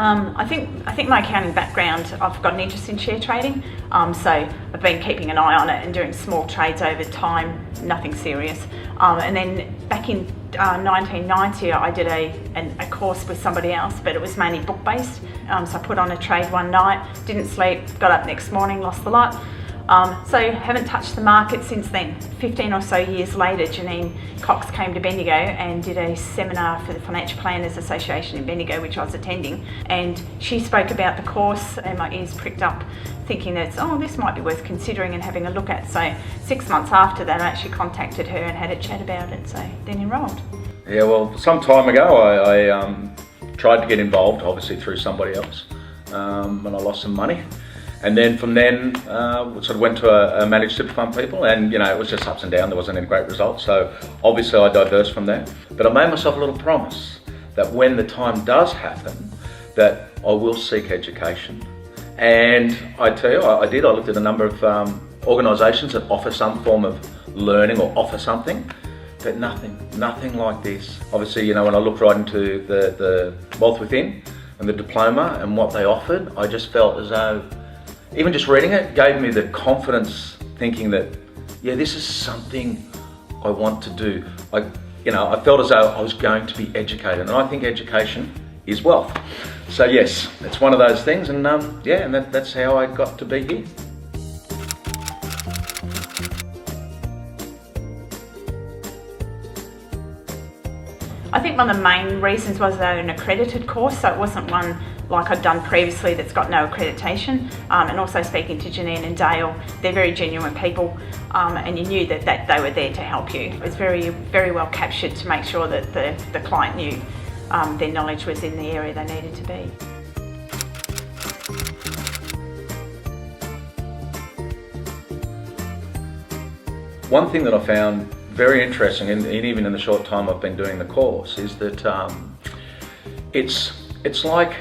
I think my accounting background, I've got an interest in share trading, so I've been keeping an eye on it and doing small trades over time, nothing serious. And then back in 1990 I did a course with somebody else, but it was mainly book based. So I put on a trade one night, didn't sleep, got up next morning, lost the lot. So haven't touched the market since then. 15 or so years later, Janine Cox came to Bendigo and did a seminar for the Financial Planners Association in Bendigo, which I was attending, and she spoke about the course and my ears pricked up, thinking that, this might be worth considering and having a look at. So 6 months after that, I actually contacted her and had a chat about it, so then enrolled. Yeah, well, some time ago I tried to get involved, obviously through somebody else, and I lost some money. And then from then, sort of went to a managed super fund people, and it was just ups and downs. There wasn't any great results, so obviously I diversed from there. But I made myself a little promise that when the time does happen, that I will seek education. And I tell you, I did. I looked at a number of organisations that offer some form of learning or offer something, but nothing like this. Obviously, when I looked right into the Wealth Within and the Diploma and what they offered, I just felt as though, even just reading it gave me the confidence, thinking that, this is something I want to do. I felt as though I was going to be educated, and I think education is wealth. So yes, it's one of those things, and and that's how I got to be here. I think one of the main reasons was they were an accredited course, so it wasn't one like I'd done previously that's got no accreditation. And also speaking to Janine and Dale, they're very genuine people, and you knew that they were there to help you. It was very, very well captured to make sure that the client knew their knowledge was in the area they needed to be. One thing that I found very interesting, and even in the short time I've been doing the course, is that it's like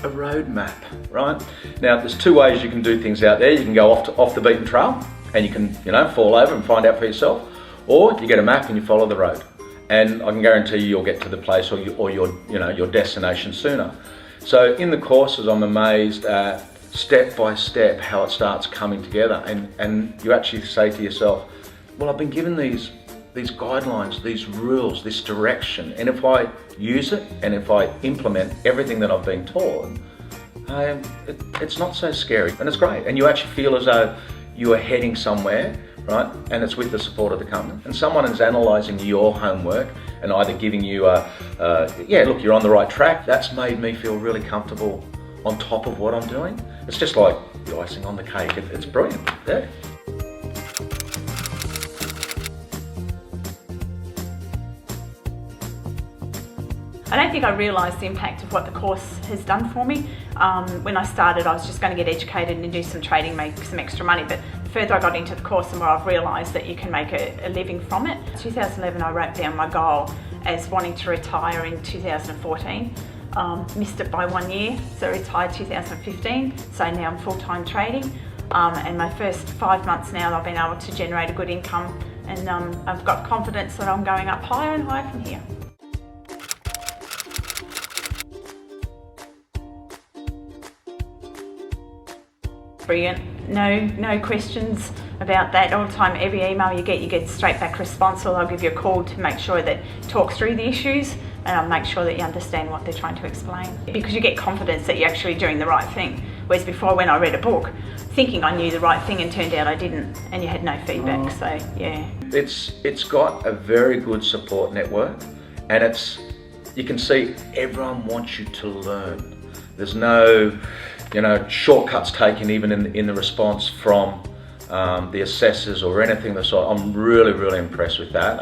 a roadmap, right? Now, there's two ways you can do things out there. You can go off the beaten trail, and you can fall over and find out for yourself, or you get a map and you follow the road. And I can guarantee you'll get to the place or your destination sooner. So in the courses, I'm amazed at step by step how it starts coming together, and you actually say to yourself, well, I've been given these guidelines, these rules, this direction, and if I use it and if I implement everything that I've been taught, it's not so scary, and it's great, and you actually feel as though you are heading somewhere, right? And it's with the support of the company, and someone is analysing your homework and either giving you look, you're on the right track. That's made me feel really comfortable on top of what I'm doing. It's just like the icing on the cake. It's brilliant. Yeah. I don't think I realised the impact of what the course has done for me. When I started, I was just going to get educated and do some trading, make some extra money, but the further I got into the course, the more I've realised that you can make a living from it. In 2011, I wrote down my goal as wanting to retire in 2014. Missed it by 1 year, so retired 2015, so now I'm full-time trading. And my first 5 months now, I've been able to generate a good income, and I've got confidence that I'm going up higher and higher from here. Brilliant. No questions about that. All the time, every email you get straight back response, or I'll give you a call to make sure that talk through the issues, and I'll make sure that you understand what they're trying to explain. Because you get confidence that you're actually doing the right thing. Whereas before, when I read a book, thinking I knew the right thing, and turned out I didn't, and you had no feedback. So yeah. It's got a very good support network, and you can see everyone wants you to learn. There's no shortcuts taken even in the response from the assessors or anything of the sort. I'm really, really impressed with that.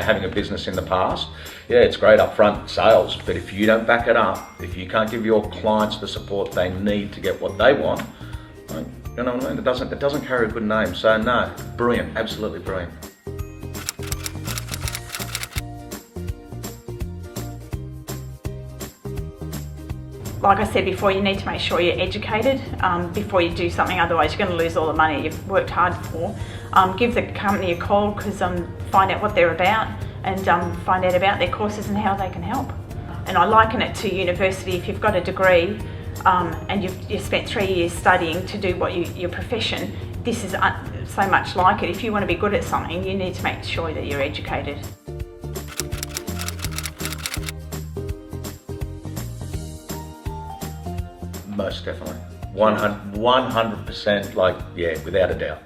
Having a business in the past, it's great upfront sales, but if you don't back it up, if you can't give your clients the support they need to get what they want, you know what I mean? It doesn't carry a good name. So no, brilliant, absolutely brilliant. Like I said before, you need to make sure you're educated before you do something, otherwise you're going to lose all the money you've worked hard for. Give the company a call, because find out what they're about, and find out about their courses and how they can help. And I liken it to university. If you've got a degree, and you've spent 3 years studying to do what your profession, this is so much like it. If you want to be good at something, you need to make sure that you're educated. Most definitely. 100%, like, yeah, without a doubt.